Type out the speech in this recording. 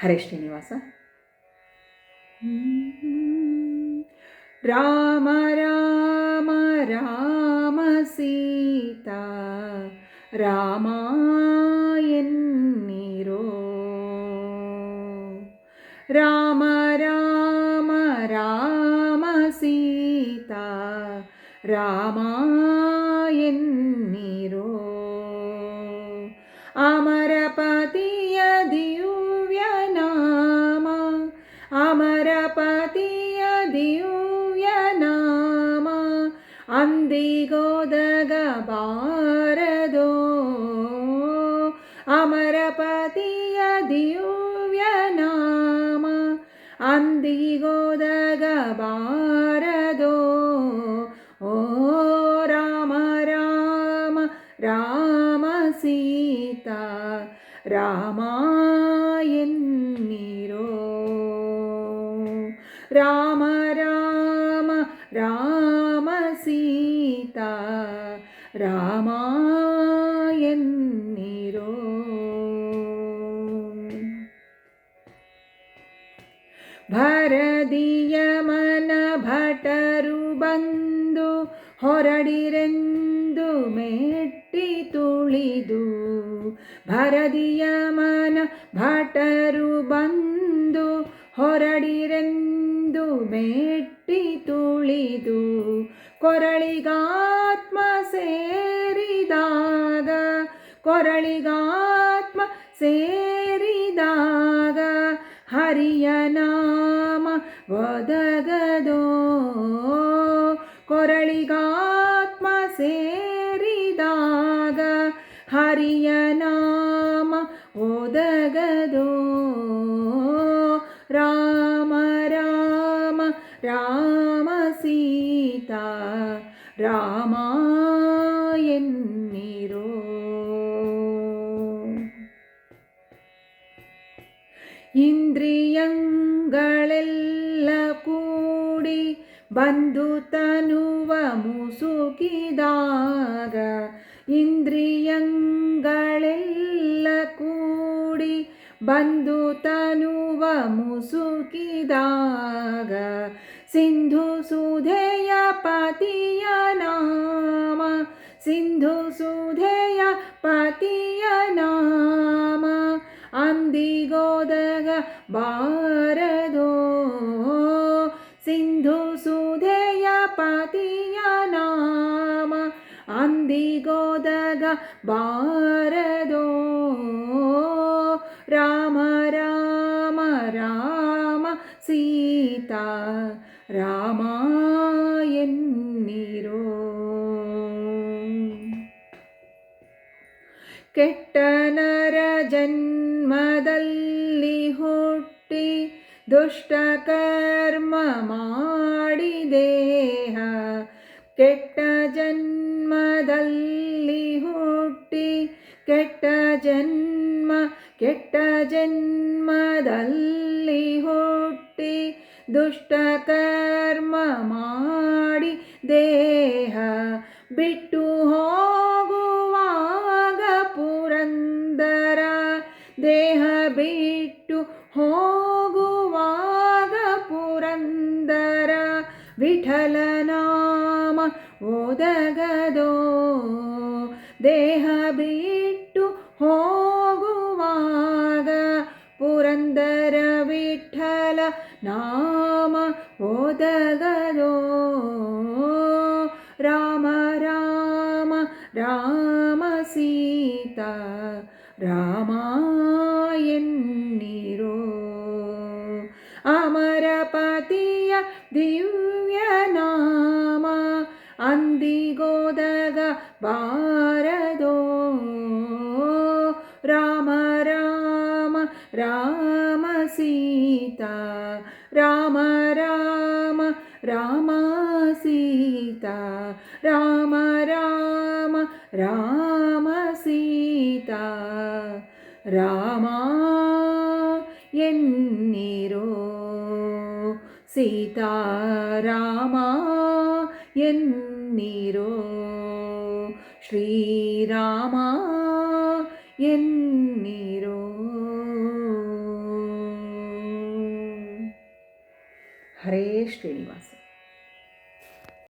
ಹರೇ ಶ್ರೀನಿವಾಸ. ರಾಮ ರಾಮ ರಾಮ ಸೀತಾ ರಾಮ ಎನ್ನಿರೋ. ರಾಮ ರಾಮ ರಾಮ ಸೀತಾ ರಾಮ ಎನ್ನಿರೋ. ಅಮರಪತಿಯ ದಿವ್ಯ ನಾಮ, ಅಮರಪತಿಯ ದಿವ್ಯ ನಾಮ ಅಂದಿಗೊದಗಬಾರದೋ. ಅಮರಪತಿಯ ದಿವ್ಯ ನಾಮ ಅಂದಿಗೊದಗಬಾರದೋ. ಓ ರಾಮ ರಾಮ ರಾಮ ಸೀತಾ ರಾಮ ಎನ್ನಿರೋ. ರಾಮ ರಾಮ ರಾಮ ಸೀತಾ ರಾಮ ಎನ್ನಿರೋ. ಭರದಿಯ ಮನ ಭಟರು ಬಂದು ಹೊರಡಿರೆಂದು ಮೆಟ್ಟಿ ತುಳಿದು. ಭರದಿಯ ಮನ ಭಟರು ಬಂದು ಹೊರಡಿರೆಂದು ಮೆಟ್ಟಿ ತುಳಿದು. ಕೊರಳಿಗಾತ್ಮ ಸೇರಿದಾಗ, ಕೊರಳಿಗಾತ್ಮ ಸೇರಿದಾಗ ಹರಿಯ ನಾಮ ಒದಗದೋ. ಕೊರಳಿಗಾತ್ಮ ಸೇರಿದಾಗ ಹರಿಯ ನಾಮ ಒದಗದೋ. ರಾಮ ರಾಮ ರಾಮ ಸೀತಾ ರಾಮ ಎನ್ನಿರೋ. ಇಂದ್ರಿಯಗಳೆಲ್ಲ ಕೂಡಿ ಬಂದು ತನುವ ಮುಸುಕಿದಾಗ, ಇಂದ್ರಿಯಗಳೆಲ್ಲ ಕೂಡಿ ಬಂದು ತನುವ ಮುಸುಕಿದಾಗ ಸಿಂಧು ಸುಧೆಯ ಪತಿಯ ನಾಮ, ಸಿಂಧು ಸುಧೆಯ ಪತಿಯ ನಾಮ ಅಂದಿಗೊದಗಬಾರದೋ. ಸಿಂಧು ಸುಧೆಯ ಪತಿಯ ನಾಮ ಅಂದಿಗೊದಗಬಾರದೋ. ರಾಮ ರಾಮ ರಾಮ ಸೀತಾ ರಾಮ ಎನ್ನಿರೋ. ಕೆಟ್ಟ ನರ ಜನ್ಮದಲ್ಲಿ ಹುಟ್ಟಿ ದುಷ್ಟ ಕರ್ಮ ಮಾಡಿ ದೇಹ, ಕೆಟ್ಟ ಜನ್ಮದಲ್ಲಿ ಹುಟ್ಟಿ ಕೆಟ್ಟ ಜನ್ಮ, ಕೆಟ್ಟ ಜನ್ಮದಲ್ಲಿ ಹುಟ್ಟಿ ದುಷ್ಟ ಕರ್ಮ ಮಾಡಿ ದೇಹ ಬಿಟ್ಟು ಹೋಗುವಾಗ ಪುರಂದರ, ದೇಹ ಬಿಟ್ಟು ಹೋಗುವಾಗ ಪುರಂದರ ವಿಠಲ ನಾಮ ಒದಗದೋ. ದೇಹ ಬಿಟ್ಟು ಹೋಗುವಾಗ ಪುರಂದರ ವಿಠಲ ನಾಮ ಒದಗದೋ. ರಾಮ ರಾಮ ರಾಮ ಸೀತಾ ರಾಮ ಎನ್ನಿರೋ. ಅಮರಪತಿಯ ದಿವ್ಯ ನಾಮ ಅಂದಿಗೊದಗಬಾರದೋ. ರಾಮ ರಾಮ ರಾಮ ಸೀತಾ ರಾಮ ರಾಮ ರಾಮ ಸೀತಾ ರಾಮ ರಾಮ ರಾಮ ಸೀತಾ ರಾಮ ಎನ್ನಿರೋ. ಸೀತಾರಾಮ ಎನ್ನಿರೋ. ಶ್ರೀರಾಮ ಎನ್ನಿರೋ. ಹರೇ ಶ್ರೀನಿವಾಸ.